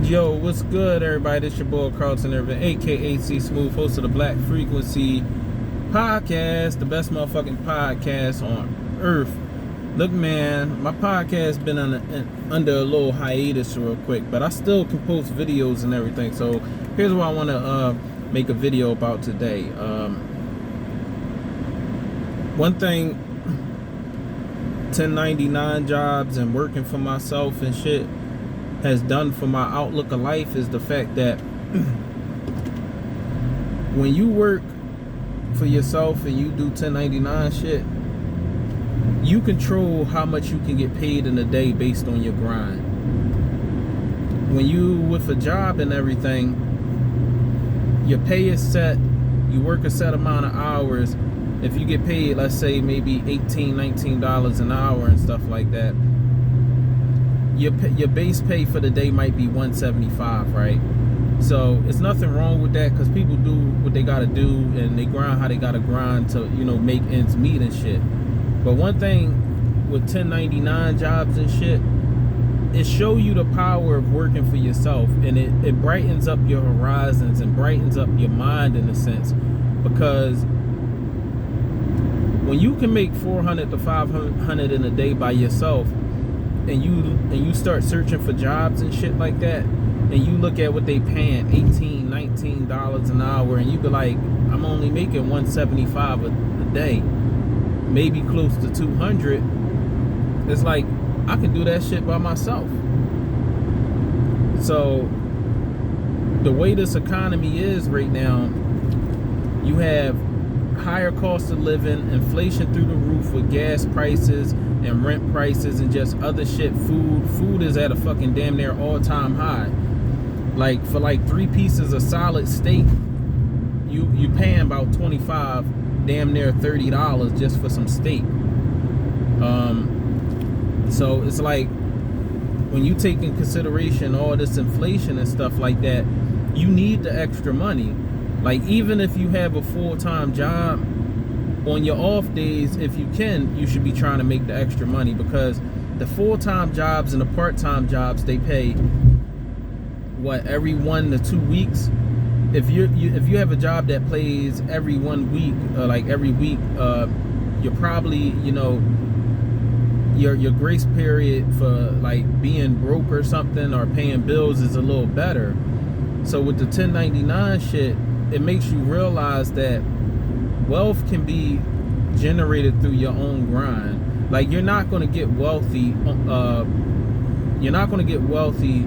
Yo, what's good, everybody? It's your boy Carlton Irvin, aka C Smooth, host of the Black Frequency podcast, the best motherfucking podcast on earth. Look, man, my podcast been under a little hiatus real quick, but I still can post videos and everything. So here's what I want to make a video about today. One thing, 1099 jobs and working for myself and shit has done for my outlook of life is the fact that when you work for yourself and you do 1099 shit, you control how much you can get paid in a day based on your grind. When you with a job and everything, your pay is set, you work a set amount of hours. If you get paid, let's say maybe $18, $19 an hour and stuff like that, your base pay for the day might be $175, right? So it's nothing wrong with that, because people do what they gotta do and they grind how they gotta grind to, you know, make ends meet and shit. But one thing with 1099 jobs and shit, it show you the power of working for yourself, and it brightens up your horizons and brightens up your mind in a sense, because when you can make 400 to 500 in a day by yourself, and you start searching for jobs and shit like that, and you look at what they paying $18, $19 an hour, and you be like, I'm only making $175 a day, maybe close to 200. It's like, I can do that shit by myself. So the way this economy is right now, you have higher cost of living, inflation through the roof with gas prices and rent prices and just other shit. Food is at a fucking damn near all-time high. Like for like 3 pieces of solid steak, you paying about $25, damn near $30 just for some steak. So it's like, when you take in consideration all this inflation and stuff like that, you need the extra money. Like, even if you have a full-time job, on your off days, if you can, you should be trying to make the extra money, because the full-time jobs and the part-time jobs, they pay what, every 1 to 2 weeks. If you have a job that plays every 1 week, like every week, you're probably, you know, your grace period for like being broke or something or paying bills is a little better. So with the 1099 shit, it makes you realize that wealth can be generated through your own grind. Like, you're not going to get wealthy. You're not going to get wealthy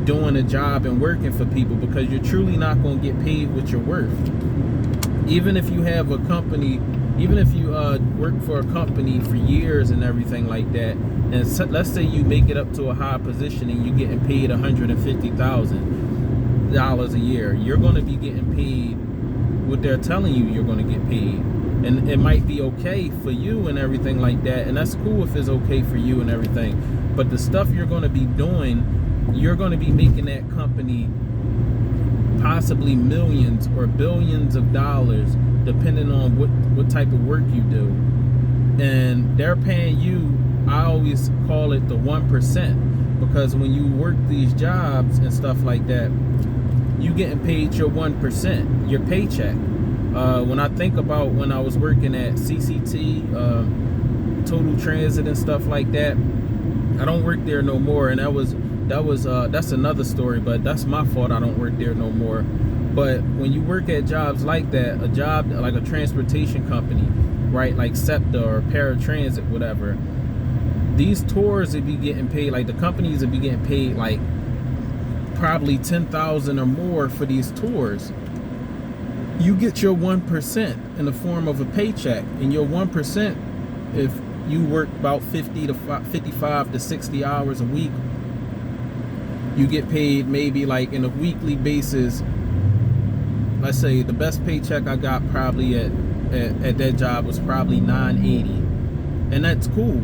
doing a job and working for people, because you're truly not going to get paid what you're worth. Even if you have a company, even if you work for a company for years and everything like that, and so, let's say you make it up to a high position and you're getting paid $150,000 a year, you're going to be getting paid what they're telling you you're going to get paid. And it might be okay for you and everything like that, and that's cool if it's okay for you and everything, but the stuff you're going to be doing, you're going to be making that company possibly millions or billions of dollars, depending on what type of work you do. And they're paying you, I always call it the 1%, because when you work these jobs and stuff like that, you getting paid your 1%, your paycheck. When I think about when I was working at CCT, Total Transit and stuff like that, I don't work there no more, and that's another story, but that's my fault. I don't work there no more. But when you work at jobs like that, a job like a transportation company, right, like SEPTA or Paratransit, whatever, these tours would be getting paid, like the companies would be getting paid like probably $10,000 or more for these tours. You get your 1% in the form of a paycheck, and your 1%, if you work about 55 to 60 hours a week, you get paid maybe like in a weekly basis. Let's say the best paycheck I got probably at that job was probably $980, and that's cool.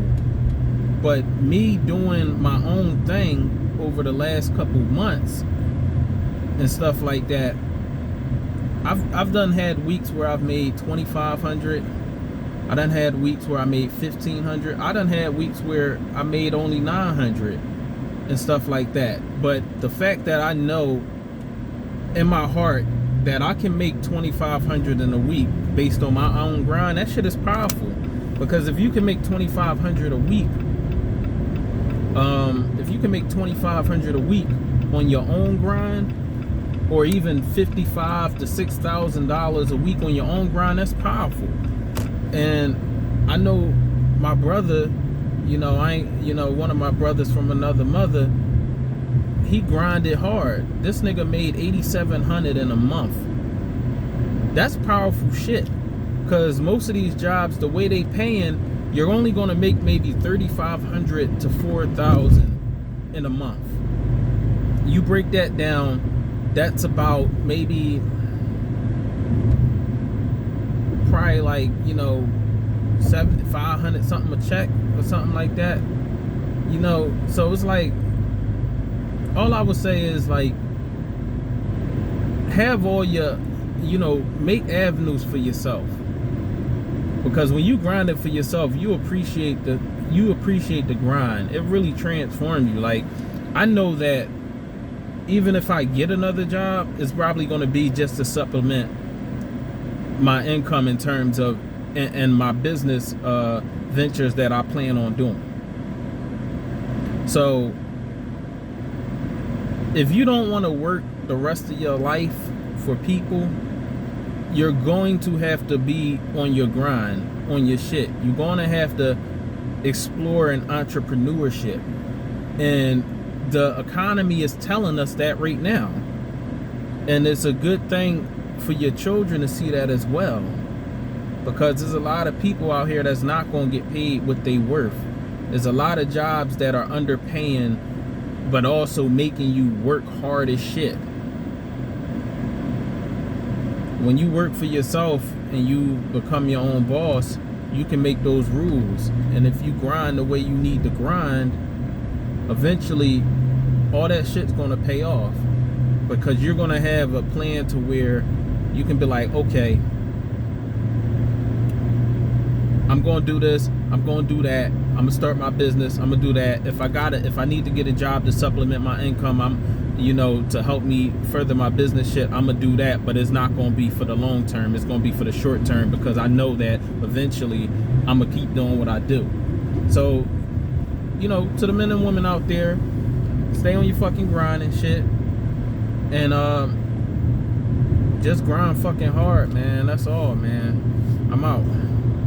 But me doing my own thing over the last couple months and stuff like that, I've done had weeks where I've made $2,500. I done had weeks where I made $1,500. I done had weeks where I made only $900. and stuff like that. But the fact that I know in my heart that I can make $2,500 in a week based on my own grind, that shit is powerful. Because if you can make $2,500 a week, if you can make $2,500 a week on your own grind, or even $55,000 to $6,000 a week on your own grind, that's powerful. And I know my brother, one of my brothers from another mother, he grinded hard. This nigga made $8,700 in a month. That's powerful shit. Cause most of these jobs, the way they paying, you're only gonna make maybe $3,500 to $4,000 in a month. You break that down, that's about maybe probably like, $500 something a check or something like that. So it's like, all I would say is like, have all your, make avenues for yourself. Because when you grind it for yourself, you appreciate the grind. It really transforms you. Like, I know that even if I get another job, it's probably going to be just to supplement my income in terms of and my business ventures that I plan on doing. So if you don't want to work the rest of your life for people, you're going to have to be on your grind, on your shit. You're going to have to explore an entrepreneurship. And the economy is telling us that right now. And it's a good thing for your children to see that as well. Because there's a lot of people out here that's not going to get paid what they worth. There's a lot of jobs that are underpaying, but also making you work hard as shit. When you work for yourself and you become your own boss, you can make those rules. And if you grind the way you need to grind, eventually all that shit's gonna pay off. Because you're gonna have a plan to where you can be like, okay, I'm gonna do this, I'm gonna do that, I'm gonna start my business, I'm gonna do that. If I need to get a job to supplement my income, to help me further my business shit, I'm gonna do that. But it's not gonna be for the long term, it's gonna be for the short term, because I know that eventually I'm gonna keep doing what I do. So, to the men and women out there, stay on your fucking grind and shit. And just grind fucking hard, man. That's all, man. I'm out.